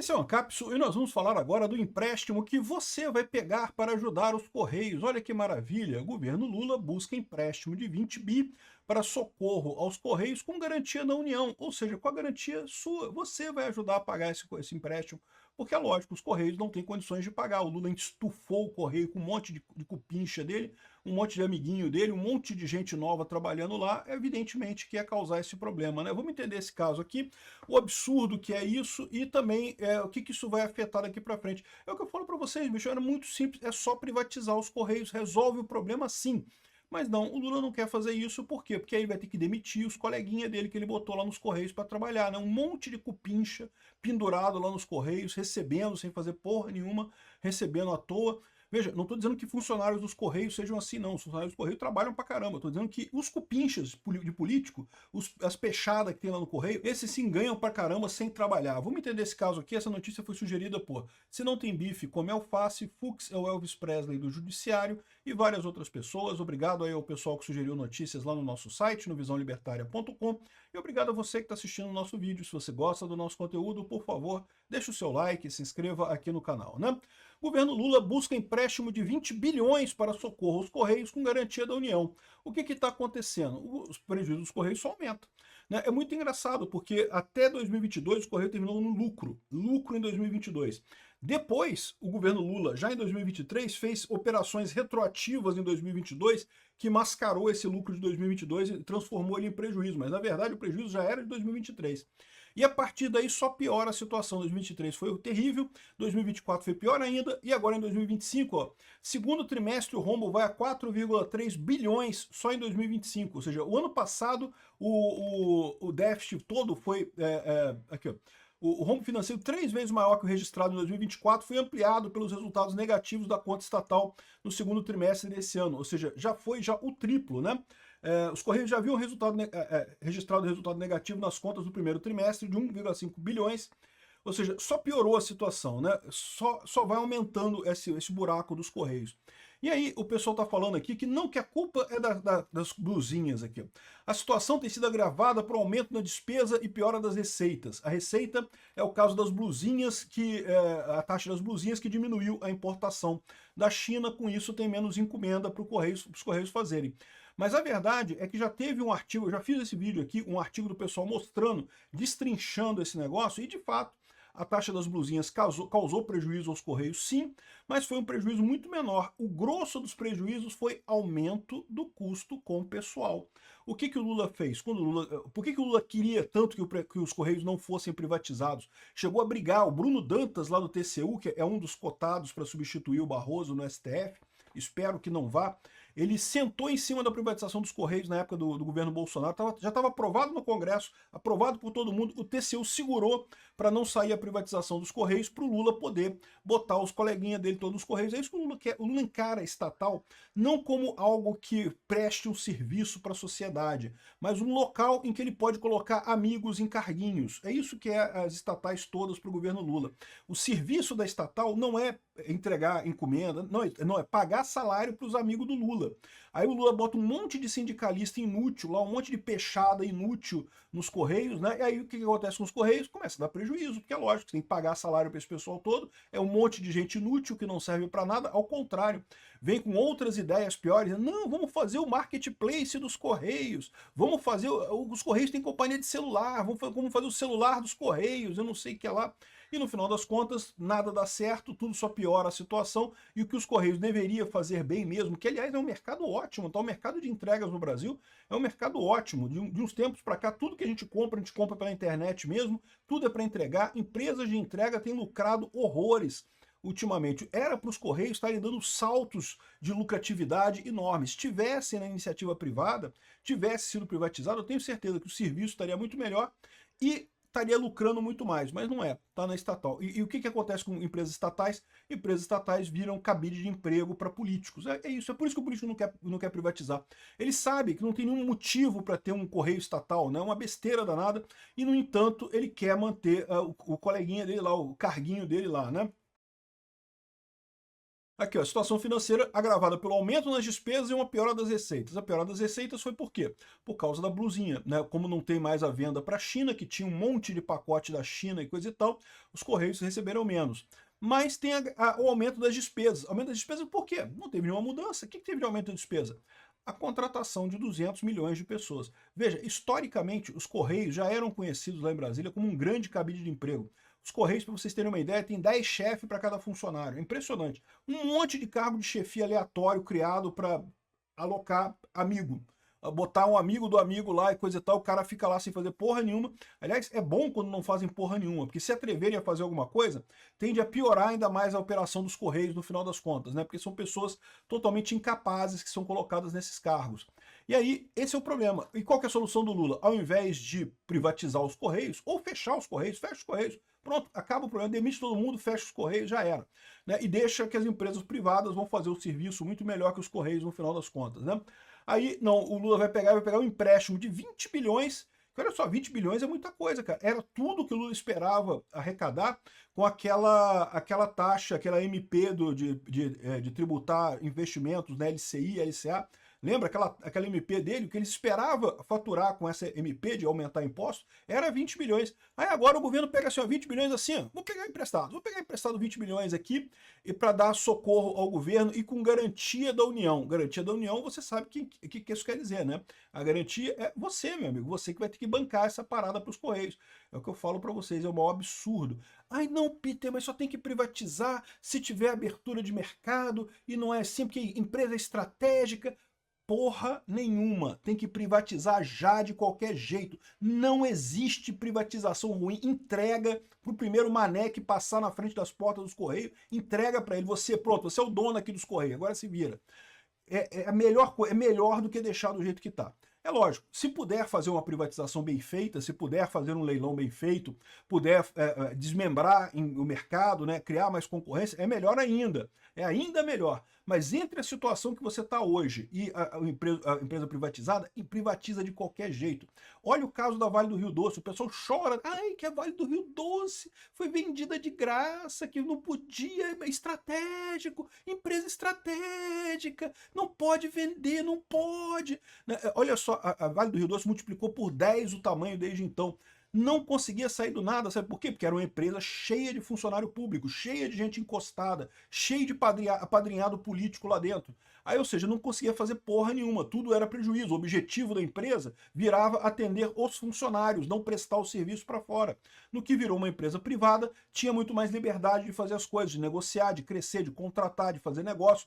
Esse é o Ancapsu e nós vamos falar agora do empréstimo que você vai pegar para ajudar os Correios. Olha que maravilha! O governo Lula busca empréstimo de 20 bi para socorro aos Correios com garantia da União, ou seja, com a garantia sua. Você vai ajudar a pagar esse empréstimo, porque é lógico, os Correios não têm condições de pagar. O Lula estufou o Correio com um monte de cupincha dele, um monte de amiguinho dele, um monte de gente nova trabalhando lá, evidentemente que ia causar esse problema, né? Vamos entender esse caso aqui, o absurdo que é isso e também o que isso vai afetar daqui para frente. É o que eu falo para vocês, bicho, era muito simples, é só privatizar os Correios, resolve o problema sim. Mas não, o Lula não quer fazer isso, por quê? Porque aí vai ter que demitir os coleguinhas dele que ele botou lá nos Correios para trabalhar, né? Um monte de cupincha pendurado lá nos Correios, recebendo sem fazer porra nenhuma, recebendo à toa. Veja, não estou dizendo que funcionários dos Correios sejam assim, não. Os funcionários dos Correios trabalham pra caramba. Estou dizendo que os cupinchas de político, as pechadas que tem lá no Correio, esses sim ganham pra caramba sem trabalhar. Vamos entender esse caso aqui. Essa notícia foi sugerida por Se Não Tem Bife, Come Alface, Fux é o Elvis Presley do Judiciário e várias outras pessoas. Obrigado aí ao pessoal que sugeriu notícias lá no nosso site, no visãolibertaria.com. E obrigado a você que está assistindo o nosso vídeo. Se você gosta do nosso conteúdo, por favor, deixe o seu like e se inscreva aqui no canal, né? O governo Lula busca empréstimo de 20 bilhões para socorro aos Correios com garantia da União. O que está acontecendo? Os prejuízos dos Correios só aumentam, né? É muito engraçado, porque até 2022 o Correio terminou no lucro em 2022. Depois, o governo Lula, já em 2023, fez operações retroativas em 2022 que mascarou esse lucro de 2022 e transformou ele em prejuízo, mas na verdade o prejuízo já era de 2023. E a partir daí só piora a situação. 2023 foi terrível, 2024 foi pior ainda, e agora em 2025, ó, segundo trimestre o rombo vai a 4,3 bilhões só em 2025, ou seja, o ano passado o déficit todo foi, aqui ó, o rombo financeiro 3 vezes maior que o registrado em 2024 foi ampliado pelos resultados negativos da conta estatal no segundo trimestre desse ano, ou seja, já foi o triplo, né? Os Correios já haviam registrado resultado negativo nas contas do primeiro trimestre de 1,5 bilhões, ou seja, só piorou a situação, né? Só vai aumentando esse buraco dos Correios. E aí o pessoal está falando aqui que a culpa é das blusinhas aqui. A situação tem sido agravada por aumento na despesa e piora das receitas. A receita é o caso das blusinhas, a taxa das blusinhas que diminuiu a importação da China, com isso tem menos encomenda para os Correios fazerem. Mas a verdade é que já teve um artigo, eu já fiz esse vídeo aqui, um artigo do pessoal mostrando, destrinchando esse negócio, e de fato, a taxa das blusinhas causou prejuízo aos Correios, sim, mas foi um prejuízo muito menor. O grosso dos prejuízos foi aumento do custo com o pessoal. O que o Lula fez? Por que o Lula queria tanto que os Correios não fossem privatizados? Chegou a brigar, o Bruno Dantas, lá do TCU, que é um dos cotados para substituir o Barroso no STF, espero que não vá, ele sentou em cima da privatização dos Correios na época do governo Bolsonaro, já estava aprovado no Congresso, aprovado por todo mundo, o TCU segurou para não sair a privatização dos Correios, para o Lula poder botar os coleguinhas dele todos nos Correios. É isso que o Lula quer. O Lula encara a estatal não como algo que preste um serviço para a sociedade, mas um local em que ele pode colocar amigos em carguinhos. É isso que é as estatais todas para o governo Lula. O serviço da estatal não é entregar encomenda, não é pagar salário para os amigos do Lula. Aí o Lula bota um monte de sindicalista inútil lá, um monte de pechada inútil nos Correios, né? E aí o que acontece com os Correios? Começa a dar prejuízo, porque é lógico, você tem que pagar salário para esse pessoal todo, é um monte de gente inútil que não serve para nada, ao contrário, vem com outras ideias piores, não, vamos fazer o marketplace dos Correios, vamos fazer, os Correios têm companhia de celular, vamos fazer o celular dos Correios, eu não sei o que lá. E no final das contas, nada dá certo, tudo só piora a situação, e o que os Correios deveriam fazer bem mesmo, que aliás é um mercado ótimo, tá? O mercado de entregas no Brasil é um mercado ótimo, de uns tempos para cá, tudo que a gente compra pela internet mesmo, tudo é para entregar, empresas de entrega têm lucrado horrores ultimamente. Era para os Correios estarem dando saltos de lucratividade enormes. Se tivesse na iniciativa privada, tivesse sido privatizado, eu tenho certeza que o serviço estaria muito melhor e estaria lucrando muito mais, mas não é, está na estatal. E o que acontece com empresas estatais? Empresas estatais viram cabide de emprego para políticos. É isso, é por isso que o político não quer privatizar. Ele sabe que não tem nenhum motivo para ter um correio estatal, né? Uma besteira danada, e no entanto ele quer manter o coleguinha dele lá, o carguinho dele lá, né? Aqui, ó, a situação financeira agravada pelo aumento nas despesas e uma piora das receitas. A piora das receitas foi por quê? Por causa da blusinha, né? Como não tem mais a venda para a China, que tinha um monte de pacote da China e coisa e tal, os Correios receberam menos. Mas tem o aumento das despesas. Aumento das despesas por quê? Não teve nenhuma mudança. O que teve de aumento de despesa? A contratação de 200 milhões de pessoas. Veja, historicamente, os Correios já eram conhecidos lá em Brasília como um grande cabide de emprego. Os Correios, para vocês terem uma ideia, tem 10 chefes para cada funcionário. É impressionante. Um monte de cargo de chefia aleatório criado para alocar amigo. Botar um amigo do amigo lá e coisa e tal, o cara fica lá sem fazer porra nenhuma. Aliás, é bom quando não fazem porra nenhuma, porque se atreverem a fazer alguma coisa, tende a piorar ainda mais a operação dos Correios no final das contas, né? Porque são pessoas totalmente incapazes que são colocadas nesses cargos. E aí, esse é o problema. E qual que é a solução do Lula? Ao invés de privatizar os Correios, ou fechar os Correios, fecha os Correios. Pronto, acaba o problema, demite todo mundo, fecha os Correios, já era. Né? E deixa que as empresas privadas vão fazer o serviço muito melhor que os Correios no final das contas, né? Aí, não, o Lula vai pegar um empréstimo de 20 bilhões, que olha só, 20 bilhões é muita coisa, cara. Era tudo que o Lula esperava arrecadar com aquela taxa, aquela MP de tributar investimentos, né, LCI, LCA. Lembra aquela MP dele, que ele esperava faturar com essa MP de aumentar impostos, era 20 bilhões. Aí agora o governo pega assim, ó, 20 bilhões assim, ó, vou pegar emprestado 20 bilhões aqui e para dar socorro ao governo e com garantia da União. Garantia da União, você sabe o que isso quer dizer, né? A garantia é você, meu amigo, você que vai ter que bancar essa parada para os Correios. É o que eu falo para vocês, é um maior absurdo. Ai não, Peter, mas só tem que privatizar se tiver abertura de mercado e não é assim, porque empresa estratégica. Porra nenhuma. Tem que privatizar já de qualquer jeito. Não existe privatização ruim. Entrega pro primeiro mané que passar na frente das portas dos Correios. Entrega para ele. Você, pronto, você é o dono aqui dos Correios. Agora se vira. É melhor do que deixar do jeito que está. É lógico, se puder fazer uma privatização bem feita, se puder fazer um leilão bem feito, puder desmembrar o mercado, né, criar mais concorrência, é melhor ainda. É ainda melhor. Mas entre a situação que você está hoje e a empresa privatizada, e privatiza de qualquer jeito. Olha o caso da Vale do Rio Doce, o pessoal chora, ai, que a Vale do Rio Doce foi vendida de graça, que não podia, é estratégico, empresa estratégica, não pode vender, não pode. Olha só, a Vale do Rio Doce multiplicou por 10 o tamanho desde então. Não conseguia sair do nada, sabe por quê? Porque era uma empresa cheia de funcionário público, cheia de gente encostada, cheia de apadrinhado político lá dentro. Aí, ou seja, não conseguia fazer porra nenhuma, tudo era prejuízo. O objetivo da empresa virava atender os funcionários, não prestar o serviço para fora. No que virou uma empresa privada, tinha muito mais liberdade de fazer as coisas, de negociar, de crescer, de contratar, de fazer negócio.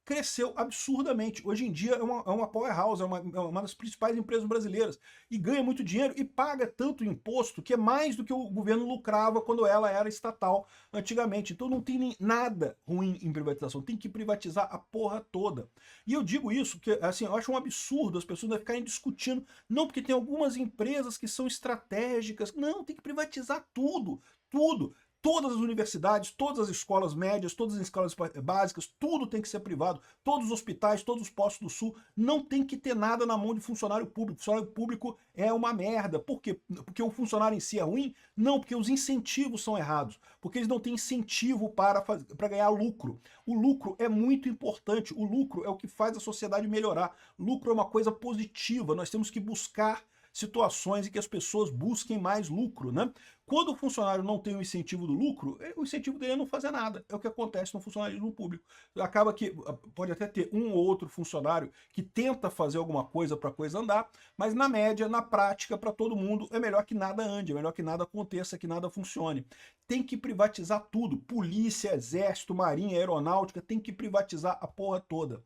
Cresceu absurdamente. Hoje em dia é uma powerhouse, é uma das principais empresas brasileiras. E ganha muito dinheiro e paga tanto imposto que é mais do que o governo lucrava quando ela era estatal antigamente. Então não tem nada ruim em privatização. Tem que privatizar a porra toda. E eu digo isso porque assim, eu acho um absurdo as pessoas ficarem discutindo. Não, porque tem algumas empresas que são estratégicas. Não, tem que privatizar tudo. Tudo. Todas as universidades, todas as escolas médias, todas as escolas básicas, tudo tem que ser privado. Todos os hospitais, todos os postos do Sul, não tem que ter nada na mão de funcionário público. Funcionário público é uma merda. Por quê? Porque o funcionário em si é ruim? Não, porque os incentivos são errados. Porque eles não têm incentivo para ganhar lucro. O lucro é muito importante. O lucro é o que faz a sociedade melhorar. Lucro é uma coisa positiva. Nós temos que buscar situações em que as pessoas busquem mais lucro, né? Quando o funcionário não tem o incentivo do lucro, o incentivo dele é não fazer nada. É o que acontece no funcionalismo público. Acaba que pode até ter um ou outro funcionário que tenta fazer alguma coisa para a coisa andar, mas na média, na prática, para todo mundo, é melhor que nada ande, é melhor que nada aconteça, que nada funcione. Tem que privatizar tudo. Polícia, exército, marinha, aeronáutica, tem que privatizar a porra toda.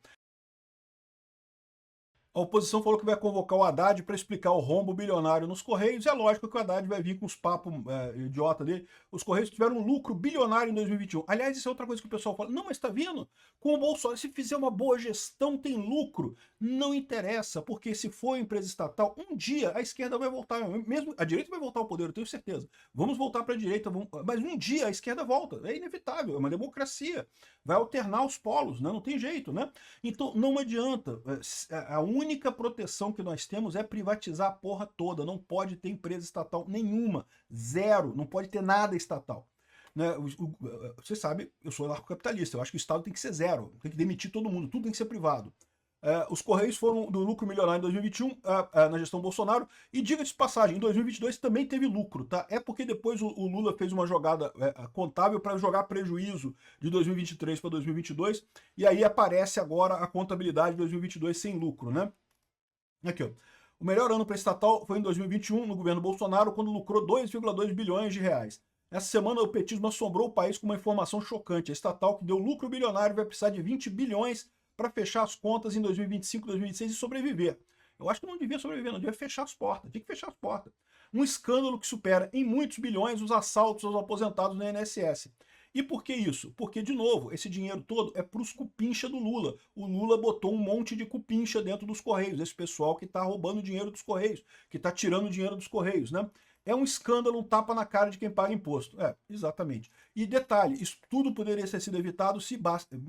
A oposição falou que vai convocar o Haddad para explicar o rombo bilionário nos Correios. É lógico que o Haddad vai vir com os papos idiota dele. Os Correios tiveram um lucro bilionário em 2021. Aliás, isso é outra coisa que o pessoal fala. Não, mas tá vendo? Com o Bolsonaro, se fizer uma boa gestão, tem lucro. Não interessa, porque se for empresa estatal, um dia a esquerda vai voltar. Mesmo a direita vai voltar ao poder, eu tenho certeza. Vamos voltar para a direita, mas um dia a esquerda volta. É inevitável, é uma democracia. Vai alternar os polos, né? Não tem jeito, né? Então não adianta. A única proteção que nós temos é privatizar a porra toda. Não pode ter empresa estatal nenhuma. Zero. Não pode ter nada estatal. né? Você sabe, eu sou anarcocapitalista, eu acho que o Estado tem que ser zero, tem que demitir todo mundo, tudo tem que ser privado. Os Correios foram do lucro milionário em 2021, na gestão Bolsonaro, e diga-se de passagem, em 2022 também teve lucro, tá? É porque depois o Lula fez uma jogada contábil para jogar prejuízo de 2023 para 2022, e aí aparece agora a contabilidade de 2022 sem lucro, né? Aqui, ó. O melhor ano para estatal foi em 2021, no governo Bolsonaro, quando lucrou 2,2 bilhões de reais. Essa semana, o petismo assombrou o país com uma informação chocante. A estatal, que deu lucro bilionário, vai precisar de 20 bilhões para fechar as contas em 2025, 2026 e sobreviver. Eu acho que não devia sobreviver, não devia fechar as portas. Tinha que fechar as portas. Um escândalo que supera em muitos bilhões os assaltos aos aposentados no INSS. E por que isso? Porque, de novo, esse dinheiro todo é para os cupincha do Lula. O Lula botou um monte de cupincha dentro dos Correios, esse pessoal que está roubando dinheiro dos Correios, que está tirando dinheiro dos Correios, né? É um escândalo, um tapa na cara de quem paga imposto. Exatamente. E detalhe, isso tudo poderia ter sido evitado se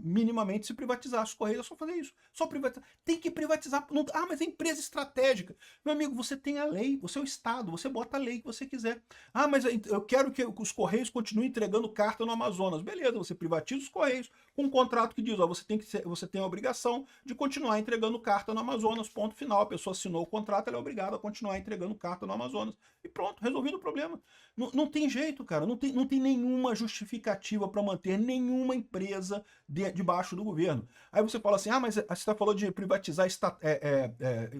minimamente se privatizasse os Correios. É só fazer isso. Só privatizar. Tem que privatizar. Não, mas é empresa estratégica. Meu amigo, você tem a lei, você é o Estado, você bota a lei que você quiser. Mas eu quero que os Correios continuem entregando carta no Amazonas. Beleza, você privatiza os Correios com um contrato que diz, você tem a obrigação de continuar entregando carta no Amazonas, ponto final. A pessoa assinou o contrato, ela é obrigada a continuar entregando carta no Amazonas. E pronto, resolvido o problema. Não tem jeito, cara. Não tem nenhuma justificativa para manter nenhuma empresa debaixo do governo. Aí você fala assim, mas você está falando de privatizar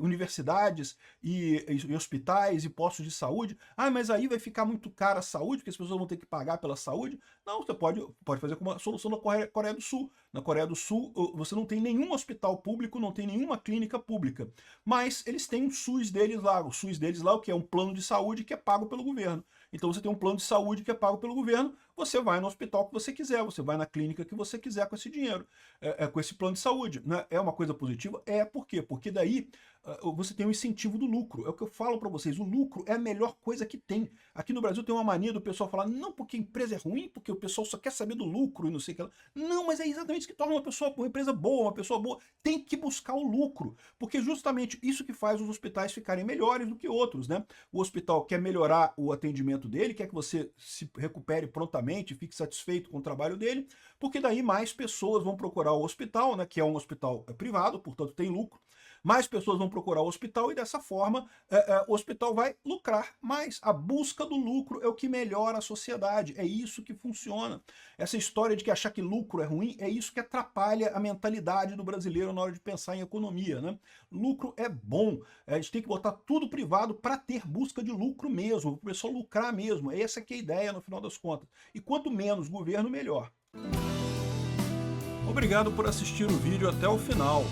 universidades e hospitais e postos de saúde. Mas aí vai ficar muito cara a saúde, porque as pessoas vão ter que pagar pela saúde. Não, você pode fazer como a solução da Coreia do Sul. Na Coreia do Sul, você não tem nenhum hospital público, não tem nenhuma clínica pública. Mas eles têm um SUS deles lá. O SUS deles lá, o que é um plano de saúde que é pago pelo governo. Então você tem um plano de saúde que é pago pelo governo, você vai no hospital que você quiser, você vai na clínica que você quiser com esse dinheiro, com esse plano de saúde. Né? É uma coisa positiva? Por quê? Porque daí você tem um incentivo do lucro. É o que eu falo para vocês, o lucro é a melhor coisa que tem. Aqui no Brasil tem uma mania do pessoal falar, não porque a empresa é ruim, porque o pessoal só quer saber do lucro e não sei o que lá. Não, mas é exatamente isso que torna uma empresa boa, uma pessoa boa. Tem que buscar o lucro, porque justamente isso que faz os hospitais ficarem melhores do que outros, né? O hospital quer melhorar o atendimento dele, quer que você se recupere prontamente, fique satisfeito com o trabalho dele, porque daí mais pessoas vão procurar o hospital, né, que é um hospital privado, portanto tem lucro, mais pessoas vão procurar o hospital e dessa forma o hospital vai lucrar mais. A busca do lucro é o que melhora a sociedade, é isso que funciona. Essa história de que achar que lucro é ruim, é isso que atrapalha a mentalidade do brasileiro na hora de pensar em economia, né? Lucro é bom, a gente tem que botar tudo privado para ter busca de lucro mesmo, para o pessoal lucrar mesmo, essa que é a ideia no final das contas. E quanto menos governo, melhor. Obrigado por assistir o vídeo até o final.